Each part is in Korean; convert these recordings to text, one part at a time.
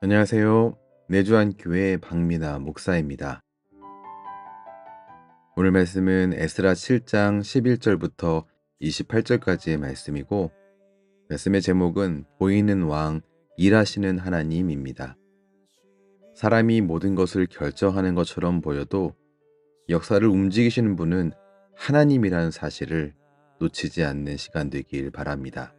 안녕하세요. 내주한 교회 박미나 목사입니다. 오늘 말씀은 에스라 7장 11절부터 28절까지의 말씀이고, 말씀의 제목은 보이는 왕, 일하시는 하나님입니다. 사람이 모든 것을 결정하는 것처럼 보여도 역사를 움직이시는 분은 하나님이라는 사실을 놓치지 않는 시간 되길 바랍니다.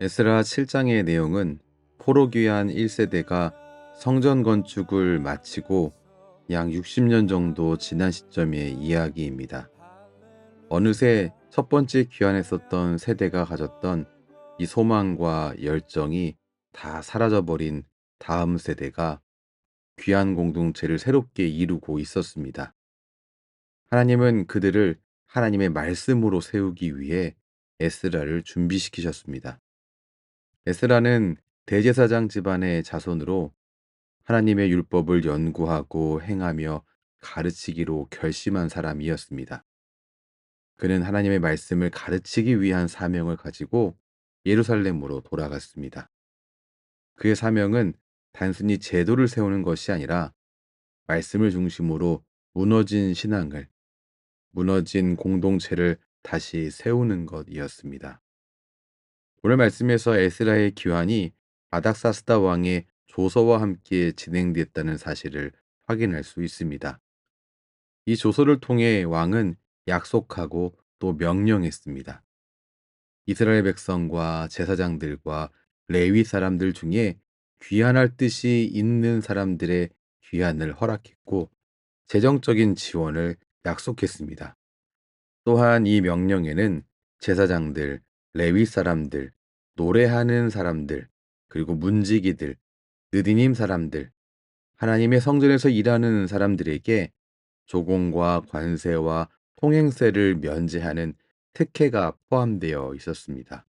에스라 7장의 내용은 포로귀환 1세대가 성전 건축을 마치고 약 60년 정도 지난 시점의 이야기입니다. 어느새 첫 번째 귀환했었던 세대가 가졌던 이 소망과 열정이 다 사라져버린 다음 세대가 귀한 공동체를 새롭게 이루고 있었습니다. 하나님은 그들을 하나님의 말씀으로 세우기 위해 에스라를 준비시키셨습니다. 에스라는 대제사장 집안의 자손으로 하나님의 율법을 연구하고 행하며 가르치기로 결심한 사람이었습니다. 그는 하나님의 말씀을 가르치기 위한 사명을 가지고 예루살렘으로 돌아갔습니다. 그의 사명은 단순히 제도를 세우는 것이 아니라 말씀을 중심으로 무너진 신앙을, 무너진 공동체를 다시 세우는 것이었습니다. 오늘 말씀에서 에스라의 귀환이 아닥사스다 왕의 조서와 함께 진행됐다는 사실을 확인할 수 있습니다. 이 조서를 통해 왕은 약속하고 또 명령했습니다. 이스라엘 백성과 제사장들과 레위 사람들 중에 귀환할 뜻이 있는 사람들의 귀환을 허락했고 재정적인 지원을 약속했습니다. 또한 이 명령에는 제사장들, 레위 사람들, 노래하는 사람들, 그리고 문지기들, 느디님 사람들, 하나님의 성전에서 일하는 사람들에게 조공과 관세와 통행세를 면제하는 특혜가 포함되어 있었습니다.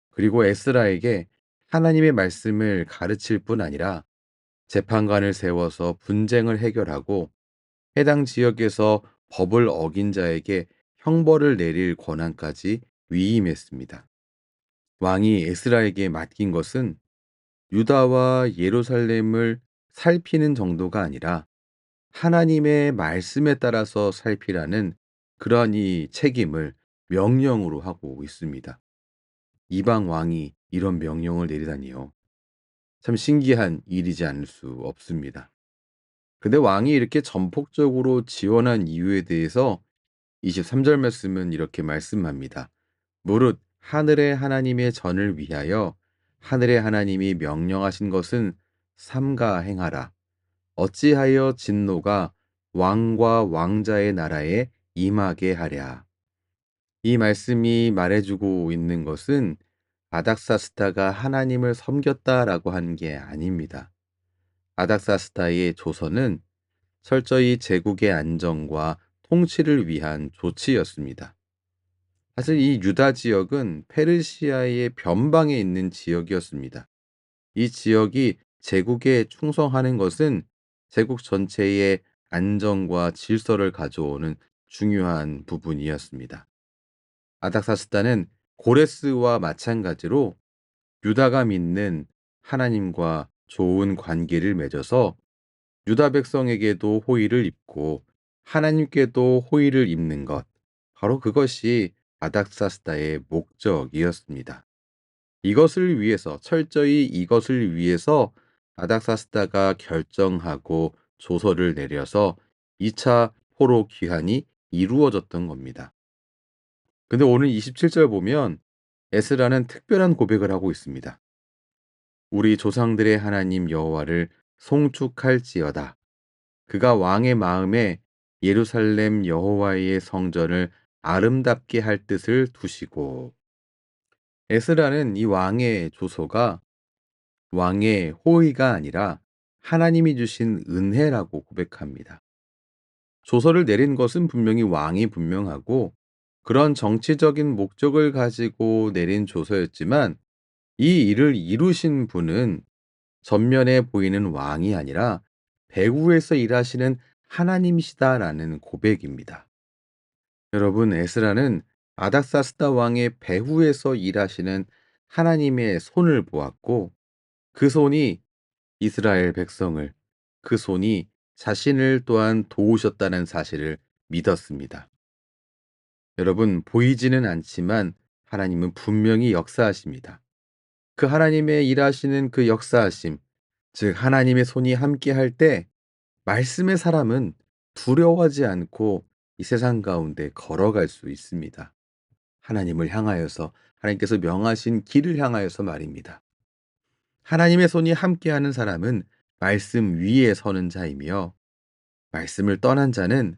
그리고 에스라에게 하나님의 말씀을 가르칠 뿐 아니라 재판관을 세워서 분쟁을 해결하고 해당 지역에서 법을 어긴 자에게 형벌을 내릴 권한까지 위임했습니다. 왕이 에스라에게 맡긴 것은 유다와 예루살렘을 살피는 정도가 아니라 하나님의 말씀에 따라서 살피라는 그러한 이 책임을 명령으로 하고 있습니다. 이방 왕이 이런 명령을 내리다니요. 참 신기한 일이지 않을 수 없습니다. 근데 왕이 이렇게 전폭적으로 지원한 이유에 대해서 23절 말씀은 이렇게 말씀합니다. 무릇 하늘의 하나님의 전을 위하여 하늘의 하나님이 명령하신 것은 삼가 행하라. 어찌하여 진노가 왕과 왕자의 나라에 임하게 하랴. 이 말씀이 말해주고 있는 것은 아닥사스다가 하나님을 섬겼다라고 한 게 아닙니다. 아닥사스다의 조서는 철저히 제국의 안정과 통치를 위한 조치였습니다. 사실 이 유다 지역은 페르시아의 변방에 있는 지역이었습니다. 이 지역이 제국에 충성하는 것은 제국 전체의 안정과 질서를 가져오는 중요한 부분이었습니다. 아닥사스다는 고레스와 마찬가지로 유다가 믿는 하나님과 좋은 관계를 맺어서 유다 백성에게도 호의를 입고 하나님께도 호의를 입는 것, 바로 그것이 아닥사스다의 목적이었습니다. 철저히 이것을 위해서 아닥사스다가 결정하고 조서를 내려서 2차 포로 귀환이 이루어졌던 겁니다. 근데 오늘 27절 보면 에스라는 특별한 고백을 하고 있습니다. 우리 조상들의 하나님 여호와를 송축할지어다. 그가 왕의 마음에 예루살렘 여호와의 성전을 아름답게 할 뜻을 두시고, 에스라는 이 왕의 조서가 왕의 호의가 아니라 하나님이 주신 은혜라고 고백합니다. 조서를 내린 것은 분명히 왕이 분명하고 그런 정치적인 목적을 가지고 내린 조서였지만 이 일을 이루신 분은 전면에 보이는 왕이 아니라 배후에서 일하시는 하나님이시다라는 고백입니다. 여러분, 에스라는 아닥사스다 왕의 배후에서 일하시는 하나님의 손을 보았고 그 손이 이스라엘 백성을, 그 손이 자신을 또한 도우셨다는 사실을 믿었습니다. 여러분, 보이지는 않지만 하나님은 분명히 역사하십니다. 그 하나님의 일하시는 그 역사하심, 즉 하나님의 손이 함께할 때 말씀의 사람은 두려워하지 않고 이 세상 가운데 걸어갈 수 있습니다. 하나님을 향하여서, 하나님께서 명하신 길을 향하여서 말입니다. 하나님의 손이 함께하는 사람은 말씀 위에 서는 자이며 말씀을 떠난 자는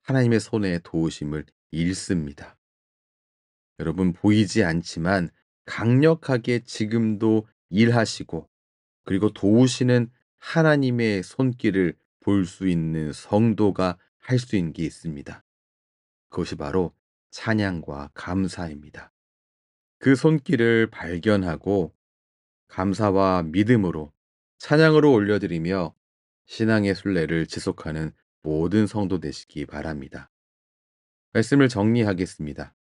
하나님의 손의 도우심을 잃습니다. 여러분, 보이지 않지만 강력하게 지금도 일하시고 그리고 도우시는 하나님의 손길을 볼 수 있는 성도가 할 수 있는 게 있습니다. 그것이 바로 찬양과 감사입니다. 그 손길을 발견하고 감사와 믿음으로 찬양으로 올려드리며 신앙의 순례를 지속하는 모든 성도 되시기 바랍니다. 말씀을 정리하겠습니다.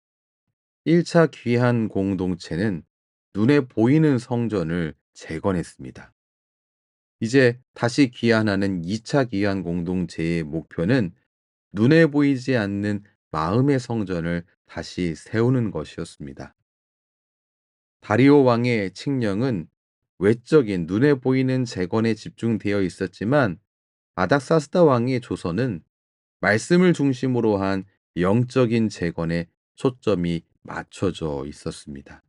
1차 귀한 공동체는 눈에 보이는 성전을 재건했습니다. 이제 다시 귀환하는 2차 귀환 공동체의 목표는 눈에 보이지 않는 마음의 성전을 다시 세우는 것이었습니다. 다리오 왕의 칙령은 외적인 눈에 보이는 재건에 집중되어 있었지만 아닥사스다 왕의 조서는 말씀을 중심으로 한 영적인 재건에 초점이 맞춰져 있었습니다.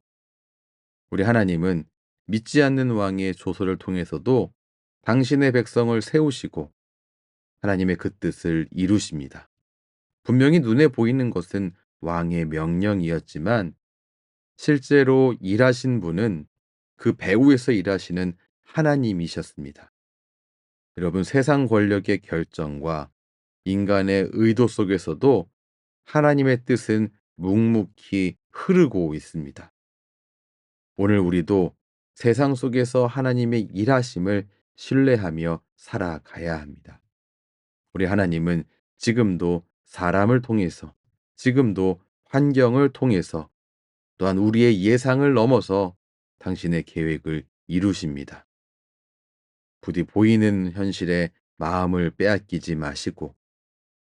우리 하나님은 믿지 않는 왕의 조서를 통해서도 당신의 백성을 세우시고 하나님의 그 뜻을 이루십니다. 분명히 눈에 보이는 것은 왕의 명령이었지만 실제로 일하신 분은 그 배후에서 일하시는 하나님이셨습니다. 여러분, 세상 권력의 결정과 인간의 의도 속에서도 하나님의 뜻은 묵묵히 흐르고 있습니다. 오늘 우리도 세상 속에서 하나님의 일하심을 신뢰하며 살아가야 합니다. 우리 하나님은 지금도 사람을 통해서, 지금도 환경을 통해서, 또한 우리의 예상을 넘어서 당신의 계획을 이루십니다. 부디 보이는 현실에 마음을 빼앗기지 마시고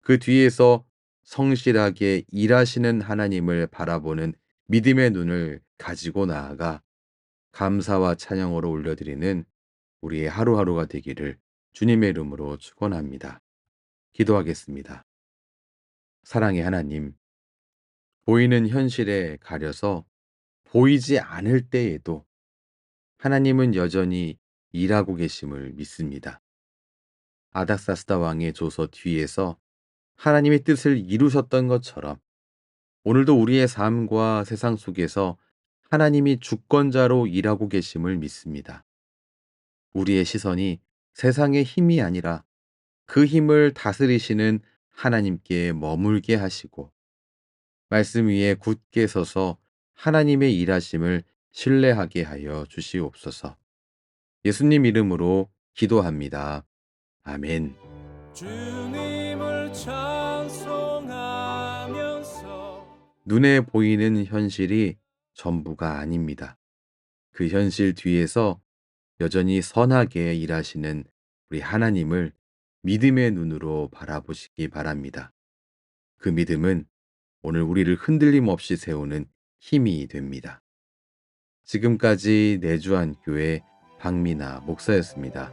그 뒤에서 성실하게 일하시는 하나님을 바라보는 믿음의 눈을 가지고 나아가 감사와 찬양으로 올려드리는 우리의 하루하루가 되기를 주님의 이름으로 축원합니다. 기도하겠습니다. 사랑의 하나님, 보이는 현실에 가려서 보이지 않을 때에도 하나님은 여전히 일하고 계심을 믿습니다. 아닥사스다 왕의 조서 뒤에서 하나님의 뜻을 이루셨던 것처럼 오늘도 우리의 삶과 세상 속에서 하나님이 주권자로 일하고 계심을 믿습니다. 우리의 시선이 세상의 힘이 아니라 그 힘을 다스리시는 하나님께 머물게 하시고 말씀 위에 굳게 서서 하나님의 일하심을 신뢰하게 하여 주시옵소서. 예수님 이름으로 기도합니다. 아멘. 주님을 찬송하면서 눈에 보이는 현실이 전부가 아닙니다. 그 현실 뒤에서 여전히 선하게 일하시는 우리 하나님을 믿음의 눈으로 바라보시기 바랍니다. 그 믿음은 오늘 우리를 흔들림 없이 세우는 힘이 됩니다. 지금까지 내주한 교회 박미나 목사였습니다.